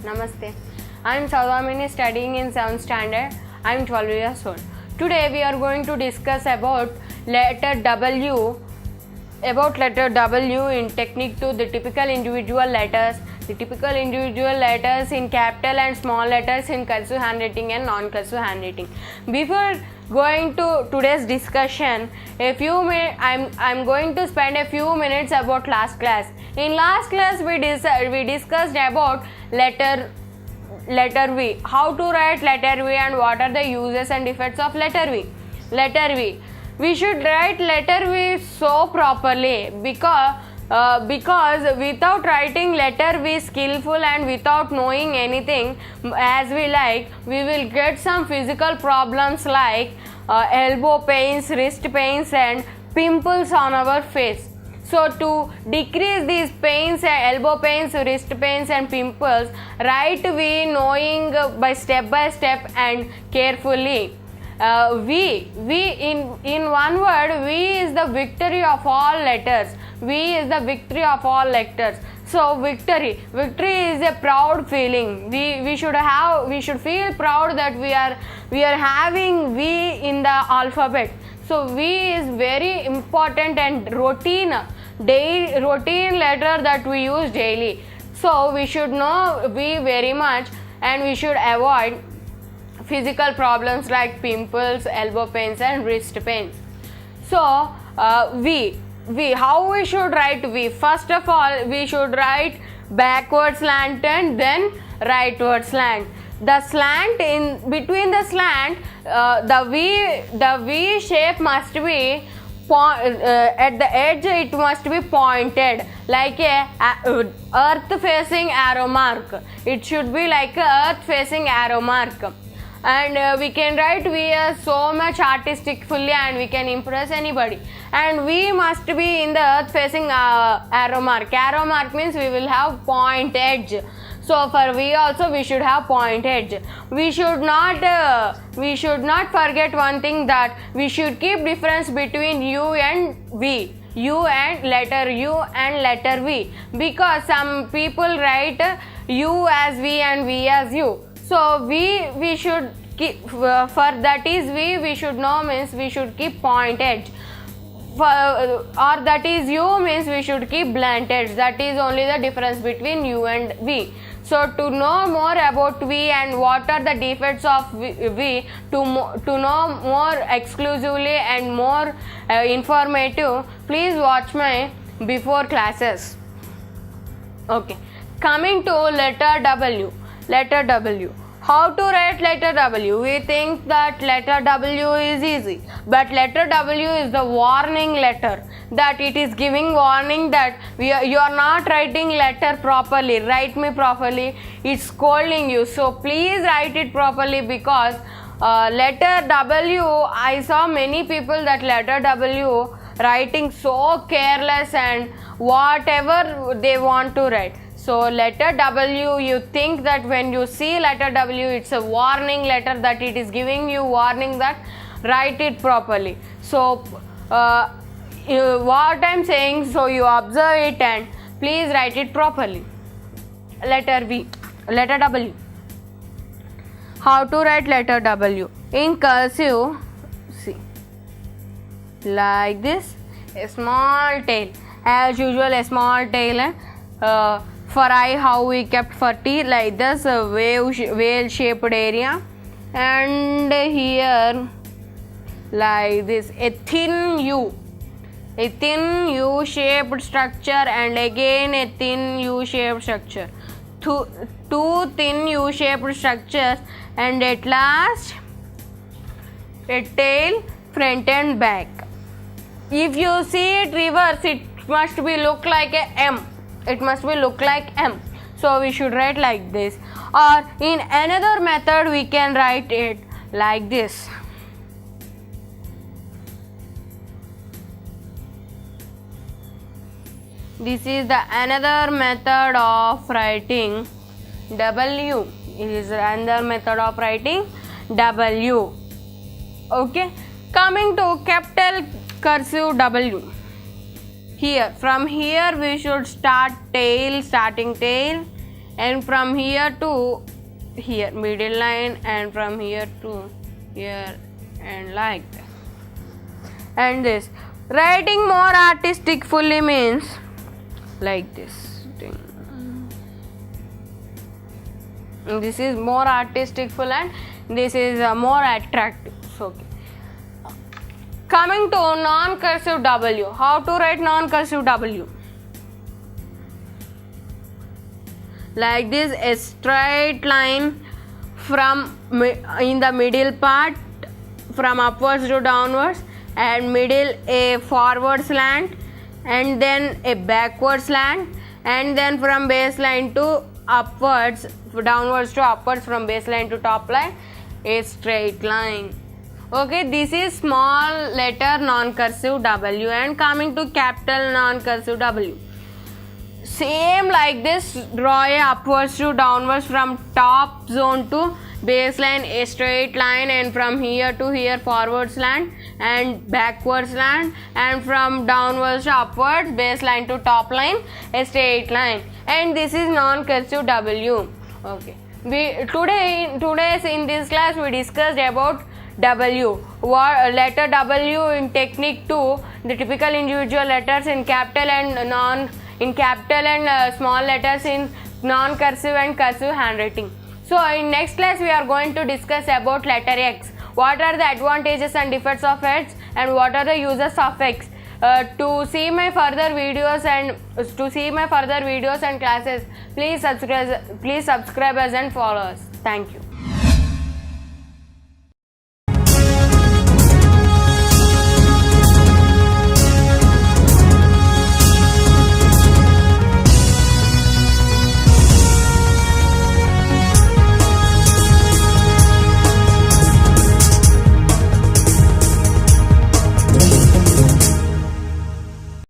Namaste. I am Saudamini studying in 7th standard. I am 12 years old. Today we are going to discuss about letter W in technique to the typical individual letters in capital and small letters in cursive handwriting and non-cursive handwriting. Before going to today's discussion, I'm going to spend a few minutes about last class. In last class we discussed about letter V, how to write letter V and what are the uses and effects of letter V. Letter V. We should write letter V so properly because without writing letter V skillful and without knowing anything as we like, we will get some physical problems like elbow pains, wrist pains and pimples on our face. So to decrease these pains, elbow pains, wrist pains and pimples, write V knowing by step and carefully. V in one word, V is the victory of all letters. V is the victory of all letters. So victory is a proud feeling. We should feel proud that we are having V in the alphabet. So V is very important and routine letter that we use daily. So we should know V very much and we should avoid physical problems like pimples, elbow pains and wrist pains. So V, how we should write V? First of all, we should write backward slant and then rightward slant. The slant in between the slant, the V shape must be at the edge. It must be pointed like a earth facing arrow mark. It should be like a earth facing arrow mark. And we can write V so much artistically and we can impress anybody. And V must be in the earth facing arrow mark. Arrow mark means we will have point edge. So for V also we should have point edge. We should not forget one thing, that we should keep difference between U and V. U and letter V, because some people write U as V and V as U. So we should keep for that is V, we should know means we should keep point edge. Or that is U means we should keep blunt edge. That is only the difference between U and V. So to know more about V and what are the defects of V, to know more exclusively and more informative, please watch my before classes. Okay, coming to letter W. How to write letter W? We think that letter W is easy, but letter W is the warning letter, that it is giving warning that you are not writing letter properly. Write me properly. It's scolding you. So please write it properly, because letter W, I saw many people that letter W writing so careless and whatever they want to write. So letter W, you think that when you see letter W, it's a warning letter, that it is giving you warning that write it properly. So what I'm saying, so you observe it and please write it properly. Letter W. How to write letter W? In cursive, see, like this, a small tail. As usual, a small tail and for I, how we kept for T, like this, a whale shaped area, and here like this, a thin U shaped structure, and again a thin U shaped structure, two thin U shaped structures, and at last a tail, front and back. If you see it reverse, it must be look like a M. It must be look like M. So we should write like this. Or in another method we can write it like this. This is the another method of writing W. It is another method of writing W. Okay. Coming to capital cursive W. Here, from here we should start tail, starting tail, and from here to here, middle line, and from here to here, and like this. And this writing more artistic fully means like this thing. This is more artistic full and this is more attractive. So, okay. Coming to non-cursive W. How to write non-cursive W? Like this, a straight line from in the middle part from upwards to downwards, and middle a forward slant, and then a backward slant, and then from baseline to upwards, downwards to upwards, from baseline to top line, a straight line. Okay, this is small letter non-cursive W. And coming to capital non-cursive W, same like this, draw a upwards to downwards from top zone to baseline, a straight line, and from here to here forward slant and backward slant, and from downwards to upwards, baseline to top line, a straight line. And this is non-cursive W. Okay, today's in this class we discussed about W. What letter W in technique 2, the typical individual letters in capital and small letters in non-cursive and cursive handwriting. So in next class we are going to discuss about letter X. What are the advantages and defects of X, and what are the uses of X? To see my further videos and classes, please subscribe us and follow us. Thank you.